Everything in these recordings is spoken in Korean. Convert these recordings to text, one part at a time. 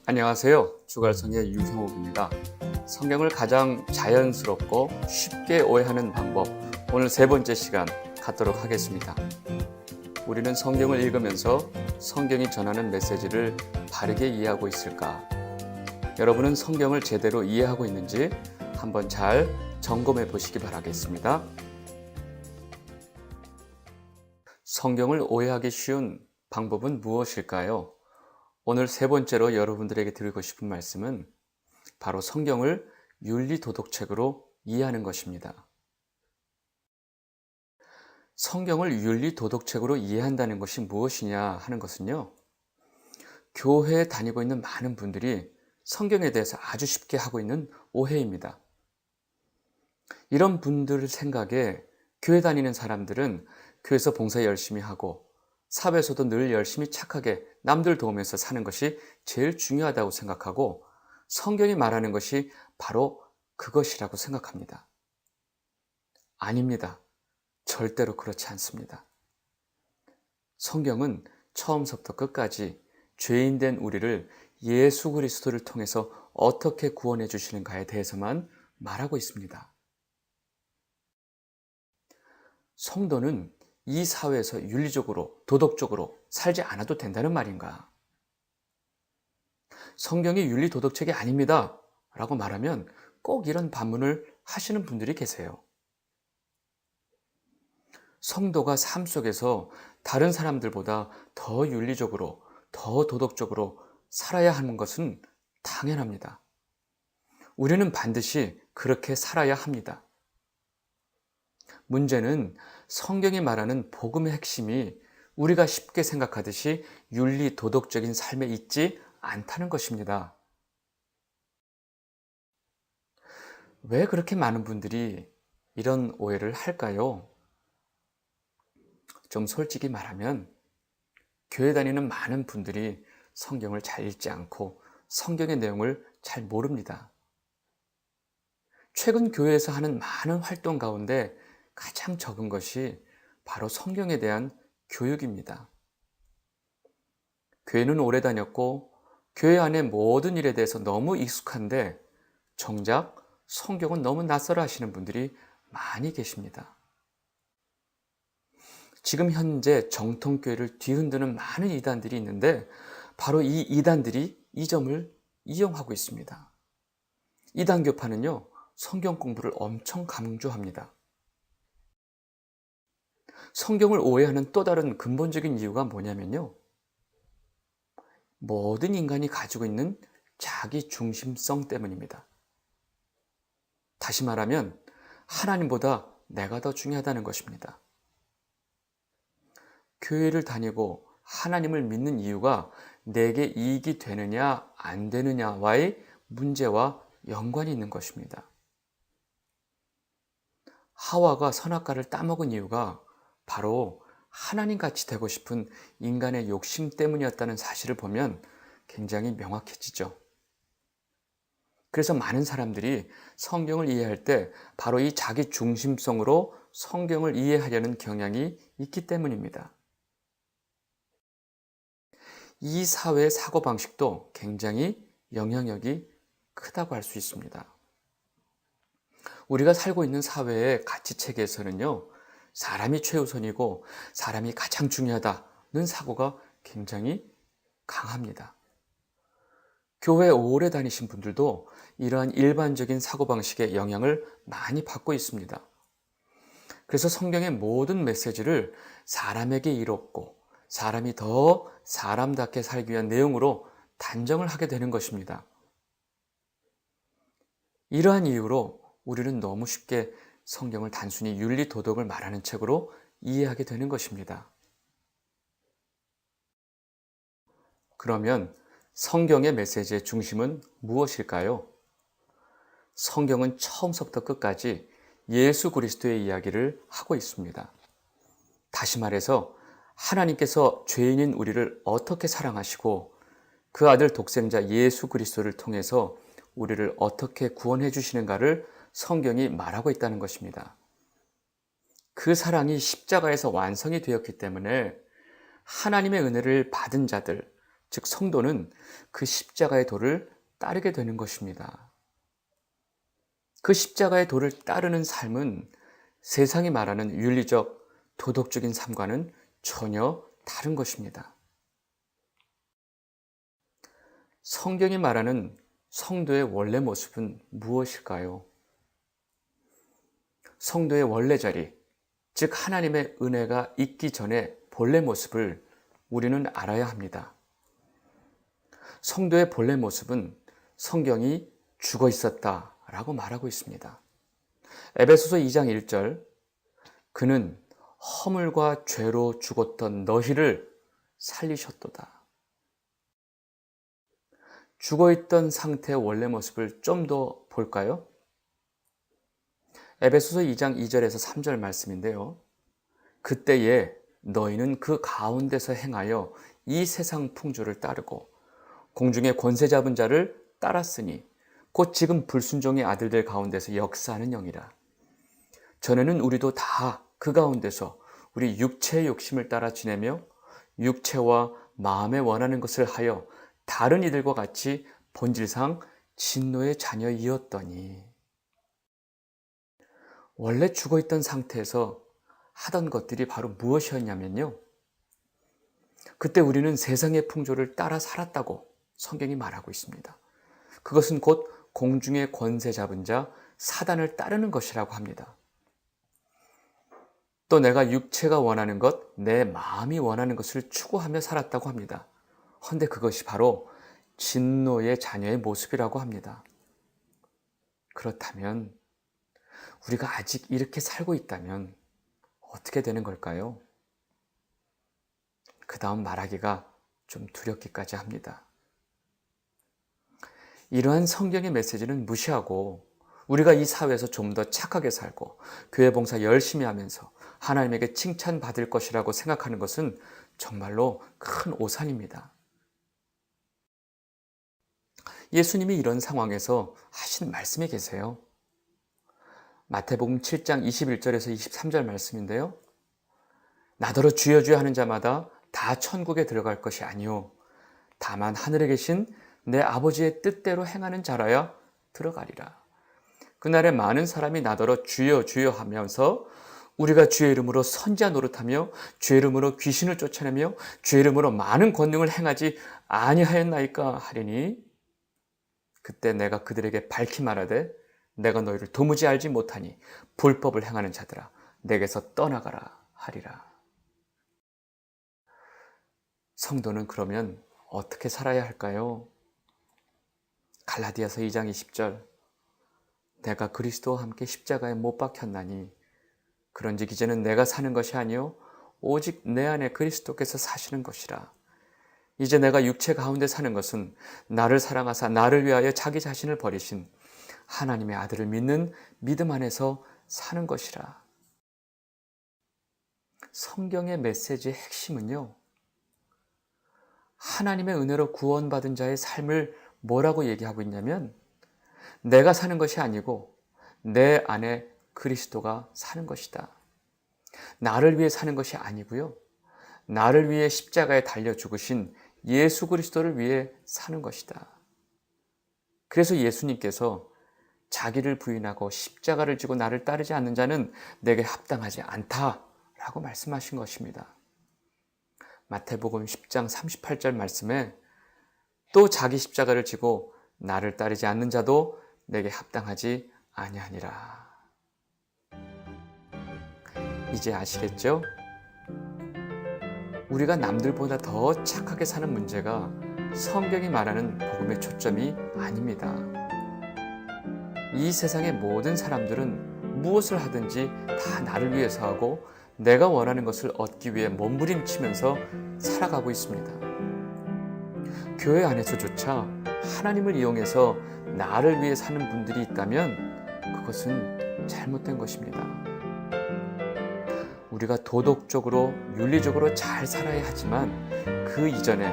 안녕하세요. 주갈성의 유형욱입니다. 성경을 가장 자연스럽고 쉽게 오해하는 방법, 오늘 세 번째 시간 갖도록 하겠습니다. 우리는 성경을 읽으면서 성경이 전하는 메시지를 바르게 이해하고 있을까? 여러분은 성경을 제대로 이해하고 있는지 한번 잘 점검해 보시기 바라겠습니다. 성경을 오해하기 쉬운 방법은 무엇일까요? 오늘 세 번째로 여러분들에게 드리고 싶은 말씀은 바로 성경을 윤리도덕책으로 이해하는 것입니다. 성경을 윤리도덕책으로 이해한다는 것이 무엇이냐 하는 것은요, 교회에 다니고 있는 많은 분들이 성경에 대해서 아주 쉽게 하고 있는 오해입니다. 이런 분들 생각에 교회 다니는 사람들은 교회에서 봉사 열심히 하고 사회에서도 늘 열심히 착하게 남들 도우면서 사는 것이 제일 중요하다고 생각하고 성경이 말하는 것이 바로 그것이라고 생각합니다. 아닙니다. 절대로 그렇지 않습니다. 성경은 처음부터 끝까지 죄인된 우리를 예수 그리스도를 통해서 어떻게 구원해 주시는가에 대해서만 말하고 있습니다. 성도는 이 사회에서 윤리적으로, 도덕적으로 살지 않아도 된다는 말인가? 성경이 윤리도덕책이 아닙니다 라고 말하면 꼭 이런 반문을 하시는 분들이 계세요. 성도가 삶 속에서 다른 사람들보다 더 윤리적으로, 더 도덕적으로 살아야 하는 것은 당연합니다. 우리는 반드시 그렇게 살아야 합니다. 문제는 성경이 말하는 복음의 핵심이 우리가 쉽게 생각하듯이 윤리 도덕적인 삶에 있지 않다는 것입니다. 왜 그렇게 많은 분들이 이런 오해를 할까요? 좀 솔직히 말하면 교회 다니는 많은 분들이 성경을 잘 읽지 않고 성경의 내용을 잘 모릅니다. 최근 교회에서 하는 많은 활동 가운데 가장 적은 것이 바로 성경에 대한 교육입니다. 교회는 오래 다녔고 교회 안의 모든 일에 대해서 너무 익숙한데 정작 성경은 너무 낯설어 하시는 분들이 많이 계십니다. 지금 현재 정통교회를 뒤흔드는 많은 이단들이 있는데 바로 이 이단들이 이 점을 이용하고 있습니다. 이단교파는요, 성경 공부를 엄청 강조합니다. 성경을 오해하는 또 다른 근본적인 이유가 뭐냐면요, 모든 인간이 가지고 있는 자기 중심성 때문입니다. 다시 말하면 하나님보다 내가 더 중요하다는 것입니다. 교회를 다니고 하나님을 믿는 이유가 내게 이익이 되느냐 안 되느냐와의 문제와 연관이 있는 것입니다. 하와가 선악과를 따먹은 이유가 바로 하나님같이 되고 싶은 인간의 욕심 때문이었다는 사실을 보면 굉장히 명확해지죠. 그래서 많은 사람들이 성경을 이해할 때 바로 이 자기 중심성으로 성경을 이해하려는 경향이 있기 때문입니다. 이 사회의 사고방식도 굉장히 영향력이 크다고 할 수 있습니다. 우리가 살고 있는 사회의 가치체계에서는요, 사람이 최우선이고 사람이 가장 중요하다는 사고가 굉장히 강합니다. 교회에 오래 다니신 분들도 이러한 일반적인 사고방식의 영향을 많이 받고 있습니다. 그래서 성경의 모든 메시지를 사람에게 이롭고 사람이 더 사람답게 살기 위한 내용으로 단정을 하게 되는 것입니다. 이러한 이유로 우리는 너무 쉽게 성경을 단순히 윤리 도덕을 말하는 책으로 이해하게 되는 것입니다. 그러면 성경의 메시지의 중심은 무엇일까요? 성경은 처음부터 끝까지 예수 그리스도의 이야기를 하고 있습니다. 다시 말해서 하나님께서 죄인인 우리를 어떻게 사랑하시고 그 아들 독생자 예수 그리스도를 통해서 우리를 어떻게 구원해 주시는가를 성경이 말하고 있다는 것입니다. 그 사랑이 십자가에서 완성이 되었기 때문에 하나님의 은혜를 받은 자들, 즉 성도는 그 십자가의 도를 따르게 되는 것입니다. 그 십자가의 도를 따르는 삶은 세상이 말하는 윤리적, 도덕적인 삶과는 전혀 다른 것입니다. 성경이 말하는 성도의 원래 모습은 무엇일까요? 성도의 원래 자리, 즉 하나님의 은혜가 있기 전에 본래 모습을 우리는 알아야 합니다. 성도의 본래 모습은 성경이 죽어 있었다라고 말하고 있습니다. 에베소서 2장 1절, 그는 허물과 죄로 죽었던 너희를 살리셨도다. 죽어있던 상태의 원래 모습을 좀 더 볼까요? 에베소서 2장 2절에서 3절 말씀인데요. 그때에 너희는 그 가운데서 행하여 이 세상 풍조를 따르고 공중의 권세 잡은 자를 따랐으니 곧 지금 불순종의 아들들 가운데서 역사하는 영이라. 전에는 우리도 다 그 가운데서 우리 육체의 욕심을 따라 지내며 육체와 마음에 원하는 것을 하여 다른 이들과 같이 본질상 진노의 자녀이었더니, 원래 죽어있던 상태에서 하던 것들이 바로 무엇이었냐면요, 그때 우리는 세상의 풍조를 따라 살았다고 성경이 말하고 있습니다. 그것은 곧 공중의 권세 잡은 자 사단을 따르는 것이라고 합니다. 또 내가 육체가 원하는 것, 내 마음이 원하는 것을 추구하며 살았다고 합니다. 헌데 그것이 바로 진노의 자녀의 모습이라고 합니다. 그렇다면 우리가 아직 이렇게 살고 있다면 어떻게 되는 걸까요? 그 다음 말하기가 좀 두렵기까지 합니다. 이러한 성경의 메시지는 무시하고 우리가 이 사회에서 좀 더 착하게 살고 교회 봉사 열심히 하면서 하나님에게 칭찬받을 것이라고 생각하는 것은 정말로 큰 오산입니다. 예수님이 이런 상황에서 하신 말씀이 계세요. 마태복음 7장 21절에서 23절 말씀인데요. 나더러 주여 주여 하는 자마다 다 천국에 들어갈 것이 아니요 다만 하늘에 계신 내 아버지의 뜻대로 행하는 자라야 들어가리라. 그날에 많은 사람이 나더러 주여 주여 하면서 우리가 주의 이름으로 선지자 노릇하며 주의 이름으로 귀신을 쫓아내며 주의 이름으로 많은 권능을 행하지 아니하였나이까 하리니 그때 내가 그들에게 밝히 말하되 내가 너희를 도무지 알지 못하니 불법을 행하는 자들아 내게서 떠나가라 하리라. 성도는 그러면 어떻게 살아야 할까요? 갈라디아서 2장 20절, 내가 그리스도와 함께 십자가에 못 박혔나니 그런즉 이제는 내가 사는 것이 아니요 오직 내 안에 그리스도께서 사시는 것이라. 이제 내가 육체 가운데 사는 것은 나를 사랑하사 나를 위하여 자기 자신을 버리신 하나님의 아들을 믿는 믿음 안에서 사는 것이라. 성경의 메시지의 핵심은요, 하나님의 은혜로 구원받은 자의 삶을 뭐라고 얘기하고 있냐면 내가 사는 것이 아니고 내 안에 그리스도가 사는 것이다. 나를 위해 사는 것이 아니고요, 나를 위해 십자가에 달려 죽으신 예수 그리스도를 위해 사는 것이다. 그래서 예수님께서 자기를 부인하고 십자가를 지고 나를 따르지 않는 자는 내게 합당하지 않다라고 말씀하신 것입니다. 마태복음 10장 38절 말씀에 또 자기 십자가를 지고 나를 따르지 않는 자도 내게 합당하지 아니하니라. 이제 아시겠죠? 우리가 남들보다 더 착하게 사는 문제가 성경이 말하는 복음의 초점이 아닙니다. 이 세상의 모든 사람들은 무엇을 하든지 다 나를 위해서 하고 내가 원하는 것을 얻기 위해 몸부림치면서 살아가고 있습니다. 교회 안에서조차 하나님을 이용해서 나를 위해 사는 분들이 있다면 그것은 잘못된 것입니다. 우리가 도덕적으로 윤리적으로 잘 살아야 하지만 그 이전에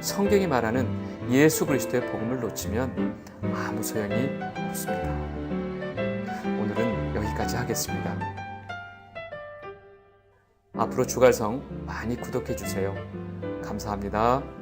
성경이 말하는 예수 그리스도의 복음을 놓치면 아무 소용이 없습니다. 오늘은 여기까지 하겠습니다. 앞으로 주갈성 많이 구독해 주세요. 감사합니다.